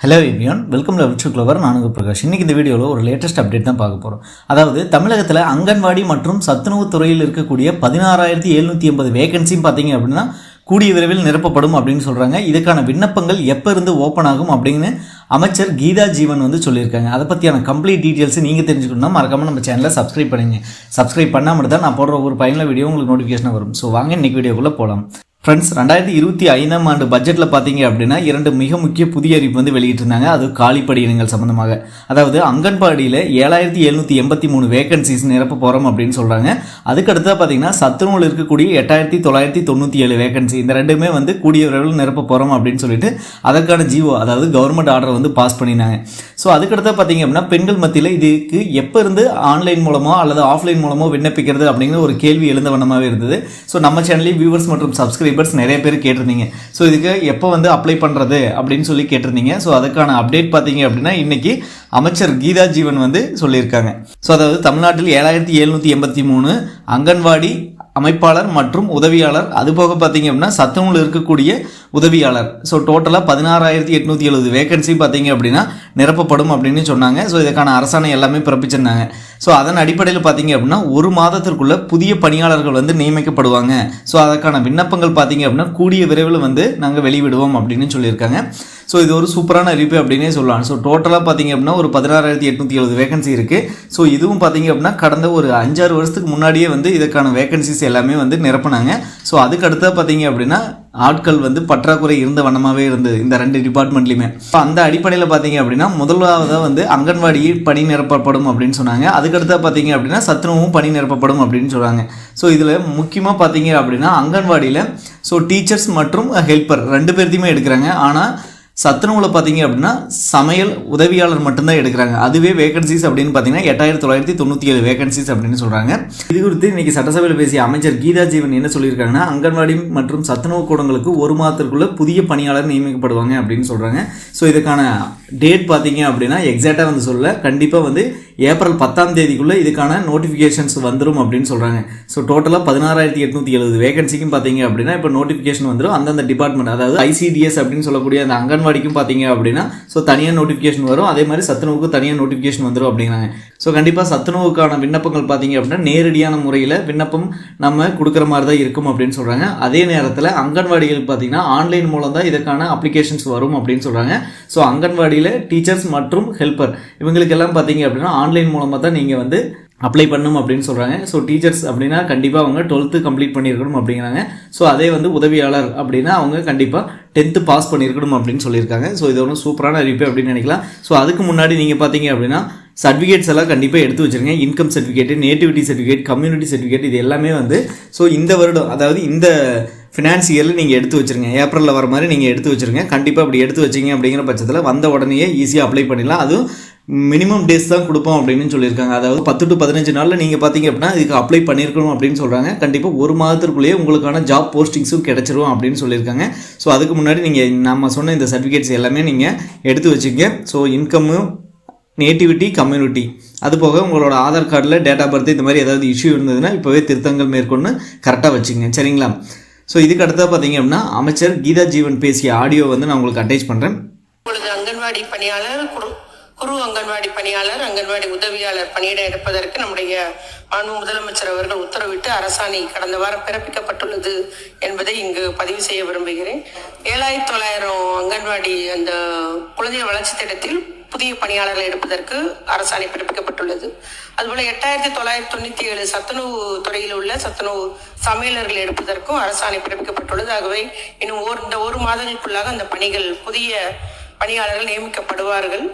Hello everyone, welcome to Vichu clever. நான் பிரகாஷ். இன்றைக்கி இந்த வீடியோவில் ஒரு லேட்டஸ்ட் அப்டேட் தான் பார்க்க போகிறோம். அதாவது தமிழகத்தில் அங்கன்வாடி மற்றும் சத்துணவு துறையில் இருக்கக்கூடிய 16,780 வேகன்சியும் பார்த்தீங்க அப்படின்னா கூடிய விரைவில் நிரப்பப்படும் அப்படின்னு சொல்கிறாங்க. இதுக்கான விண்ணப்பங்கள் எப்போ இருந்து ஓப்பன் ஆகும் அப்படின்னு அமைச்சர் கீதா ஜீவன் சொல்லியிருக்காங்க. அதை பற்றியான கம்ப்ளீட் டீட்டெயில்ஸ் நீங்கள் தெரிஞ்சுக்கணும்னா மறக்காமல் நம்ம சேனலை சப்ஸ்கிரைப் பண்ணுங்க. சப்ஸ்கிரைப் பண்ணாமல் தான் நான் போடுற ஒரு பயனுள்ள வீடியோ உங்களுக்கு நோட்டிஃபிகேஷன் வரும். ஸோ வாங்க இன்றைக்கி வீடியோக்குள்ளே போகலாம். ஃப்ரெண்ட்ஸ், 2025ஆம் ஆண்டு பட்ஜெட்டில் பார்த்தீங்க அப்படின்னா 2 மிக முக்கிய புதிய அறிவிப்பு வெளியிட்டிருந்தாங்க. அது காலிப்பணியிடங்கள் சம்மந்தமாக. அதாவது அங்கன்வாடியில் 7,783 வேகன்சிஸ் நிரப்ப போகிறோம் அப்படின்னு சொல்கிறாங்க. அதுக்கடுத்தா பார்த்தீங்கன்னா சத்துணவில் இருக்கக்கூடிய 8,997 வேகன்சி, இந்த ரெண்டுமே கூடிய விரைவில் நிரப்ப போகிறோம் அப்படின்னு சொல்லிட்டு அதற்கான ஜிஓ, அதாவது கவர்மெண்ட் ஆர்டர் பாஸ் பண்ணினாங்க. ஸோ அதுக்கடுத்தா பார்த்தீங்க அப்படின்னா பெண்கள் மத்தியில் இதுக்கு எப்போ இருந்து ஆன்லைன் மூலமோ அல்லது ஆஃப்லைன் மூலமோ விண்ணப்பிக்கிறது அப்படிங்கிற ஒரு கேள்வி எழுந்த வண்ணமாகவே இருந்தது. ஸோ நம்ம சேனலையும் வியூவர்ஸ் மற்றும் சப்ஸ்கிரைபர்ஸ் நிறைய பேர் கேட்டிருந்தீங்க. ஸோ இதுக்கு எப்போ அப்ளை பண்ணுறது அப்படின்னு சொல்லி கேட்டிருந்தீங்க. ஸோ அதுக்கான அப்டேட் பார்த்தீங்க அப்படின்னா இன்னைக்கு அமைச்சர் கீதா ஜீவன் சொல்லியிருக்காங்க. ஸோ அதாவது தமிழ்நாட்டில் 7,783 அங்கன்வாடி அமைப்பாளர் மற்றும் உதவியாளர், அதுபோக பார்த்தீங்க அப்படின்னா சத்துணவில் இருக்கக்கூடிய உதவியாளர், ஸோ டோட்டலாக 16,870 வேகன்சி பார்த்தீங்க அப்படின்னா நிரப்பப்படும் அப்படின்னு சொன்னாங்க. ஸோ இதுக்கான அரசாணை எல்லாமே பிறப்பிச்சிருந்தாங்க. ஸோ அதன் அடிப்படையில் பார்த்தீங்க அப்படின்னா ஒரு மாதத்திற்குள்ள புதிய பணியாளர்கள் நியமிக்கப்படுவாங்க. ஸோ அதற்கான விண்ணப்பங்கள் பார்த்தீங்க அப்படின்னா கூடிய விரைவில் நாங்கள் வெளிவிடுவோம் அப்படின்னு சொல்லியிருக்காங்க. ஸோ இது ஒரு சூப்பரான அறிவிப்பு அப்படின்னே சொல்லலாம். ஸோ டோட்டலாக பார்த்தீங்க அப்படின்னா ஒரு 16,870 வேகன்சி இருக்குது. ஸோ இதுவும் பார்த்தீங்க அப்படின்னா கடந்த ஒரு 5-6 வருஷத்துக்கு முன்னாடியே இதுக்கான வேகன்சிஸ் எல்லாமே நிரப்பினாங்க. ஸோ அதுக்கு அடுத்தா பார்த்தீங்க அப்படின்னா ஆட்கள் பற்றாக்குறை இருந்த வண்ணமாகவே இருந்தது இந்த 2 டிபார்ட்மெண்ட்லையுமே. ஸோ அந்த அடிப்படையில் பார்த்தீங்க அப்படின்னா முதலாவதாக அங்கன்வாடியில் பணி நிரப்பப்படும் அப்படின்னு சொன்னாங்க. அதுக்கடுத்தா பார்த்தீங்க அப்படின்னா சத்துணவும் பணி நிரப்பப்படும் அப்படின்னு சொல்கிறாங்க. ஸோ இதில் முக்கியமாக பார்த்தீங்க அப்படின்னா அங்கன்வாடியில் ஸோ டீச்சர்ஸ் மற்றும் ஹெல்ப்பர் 2 பேர்த்தையுமே எடுக்கிறாங்க. ஆனால் சத்துணவில் பார்த்தீங்க அப்படின்னா சமையல் உதவியாளர் மட்டும்தான் எடுக்கிறாங்க. அதுவே வேகன்சிஸ் அப்படின்னு பார்த்தீங்கன்னா 8,997 வேகன்சிஸ் அப்படின்னு சொல்கிறாங்க. இது குறித்து இன்றைக்கி சட்டசபையில் பேசிய அமைச்சர் கீதா ஜீவன் என்ன சொல்லியிருக்காங்கன்னா, அங்கன்வாடி மற்றும் சத்துணவு கூடங்களுக்கு ஒரு மாதத்திற்குள்ளே புதிய பணியாளர் நியமிக்கப்படுவாங்க அப்படின்னு சொல்கிறாங்க. ஸோ இதுக்கான டேட் பார்த்தீங்க அப்படின்னா எக்ஸாக்டாக சொல்ல, கண்டிப்பாக ஏப்ரல் 10ஆம் தேதிக்குள்ளே இதுக்கான நோட்டிஃபிகேஷன்ஸ் வந்துடும் அப்படின்னு சொல்கிறாங்க. ஸோ டோட்டலாக 16,870 வேகன்சிக்கும் பார்த்தீங்க அப்படின்னா இப்போ நோட்டிஃபிகேஷன் வந்துடும். அந்தந்த டிபார்ட்மெண்ட், அதாவது ஐசிடிஎஸ் அப்படின்னு சொல்லக்கூடிய அந்த அங்கன்வாடிக்கும் பார்த்தீங்க அப்படின்னா ஸோ தனியாக நோட்டிஃபிகேஷன் வரும். அதே மாதிரி சத்துணவுக்கு தனியாக நோட்டிஃபிகேஷன் வந்துடும் அப்படிங்கிறாங்க. ஸோ கண்டிப்பாக சத்துணவுக்கான விண்ணப்பங்கள் பார்த்தீங்க அப்படின்னா நேரடியான முறையில் விண்ணப்பம் நம்ம கொடுக்குற மாதிரி தான் இருக்கும் அப்படின்னு சொல்கிறாங்க. அதே நேரத்தில் அங்கன்வாடிகள் பார்த்தீங்கன்னா ஆன்லைன் மூலம் தான் இதற்கான அப்ளிகேஷன்ஸ் வரும் அப்படின்னு சொல்கிறாங்க. ஸோ அங்கன்வாடியில் டீச்சர்ஸ் மற்றும் ஹெல்ப்பர் இவங்களுக்கெல்லாம் பார்த்தீங்க அப்படின்னா ஆன்லைன் மூலமாக தான் நீங்கள் அப்ளை பண்ணணும் அப்படின்னு சொல்கிறாங்க. ஸோ டீச்சர்ஸ் அப்படின்னா கண்டிப்பாக அவங்க 12th கம்ப்ளீட் பண்ணியிருக்கணும் அப்படிங்கிறாங்க. ஸோ அதே உதவியாளர் அப்படின்னா அவங்க கண்டிப்பாக 10th பாஸ் பண்ணியிருக்கணும் அப்படின்னு சொல்லியிருக்காங்க. ஸோ இது ஒரு சூப்பரான அறிவிப்பு அப்படின்னு நினைக்கலாம். ஸோ அதுக்கு முன்னாடி நீங்கள் பார்த்தீங்க அப்படின்னா சர்டிஃபிகேட்ஸ் எல்லாம் கண்டிப்பாக எடுத்து வச்சுருங்க. Income certificate, nativity certificate, community certificate, இது எல்லாமே ஸோ இந்த வருடம், அதாவது இந்த ஃபினான்ஸ் இயரில் நீங்கள் எடுத்து வச்சுருங்க. ஏப்ரலில் வர மாதிரி நீங்கள் எடுத்து வச்சுருங்க. கண்டிப்பாக அப்படி எடுத்து வச்சிங்க அப்படிங்கிற பட்சத்தில் வந்த உடனேயே ஈஸியாக அப்ளை பண்ணிடலாம். அதுவும் மினிமம் டேஸ் தான் கொடுப்போம் அப்படின்னு சொல்லியிருக்காங்க. அதாவது 10 to 15 நாளில் நீங்கள் பார்த்தீங்க அப்படின்னா இதுக்கு அப்ளை பண்ணியிருக்கணும் அப்படின்னு சொல்கிறாங்க. கண்டிப்பாக ஒரு மாதத்திற்குள்ளேயே உங்களுக்கான ஜாப் போஸ்டிங்ஸும் கிடச்சிரும் அப்படின்னு சொல்லியிருக்காங்க. ஸோ அதுக்கு முன்னாடி நீங்கள் நம்ம சொன்ன இந்த சர்டிஃபிகேட்ஸ் எல்லாமே நீங்கள் எடுத்து வச்சுங்க. ஸோ இன்கம்மு, நேட்டிவிட்டி, கம்யூனிட்டி, அது போக உங்களோட ஆதார் கார்டில் டேட் ஆஃப் பர்த் இந்த மாதிரி ஏதாவது இஷ்யூ இருந்ததுன்னா இப்போவே திருத்தங்கள் மேற்கொண்டு கரெக்டாக வச்சுங்க. சரிங்களா? ஸோ இதுக்கு அடுத்தா பார்த்தீங்க அப்படின்னா அமைச்சர் கீதா ஜீவன் பேசிய ஆடியோ நான் உங்களுக்கு அட்டாச் பண்ணுறேன். அங்கன்வாடி பணியாளர், குறு அங்கன்வாடி பணியாளர், அங்கன்வாடி உதவியாளர் பணியிட எடுப்பதற்கு நம்முடைய மாண்பு முதலமைச்சர் அவர்கள் உத்தரவிட்டு அரசாணை கடந்த வாரம் பிறப்பிக்கப்பட்டுள்ளது என்பதை இங்கு பதிவு செய்ய விரும்புகிறேன். 7,900 அங்கன்வாடி அந்த குழந்தை வளர்ச்சி திட்டத்தில் புதிய பணியாளர்கள் எடுப்பதற்கு அரசாணை பிறப்பிக்கப்பட்டுள்ளது. அதுபோல 8,997 சத்துணவு துறையில் உள்ள சத்துணவு சமையலர்கள் எடுப்பதற்கும் அரசாணை பிறப்பிக்கப்பட்டுள்ளது. ஆகவே இன்னும் இந்த ஒரு மாதங்களுக்குள்ளாக அந்த பணிகள், புதிய பணியாளர்கள் நியமிக்கப்படுவார்கள்.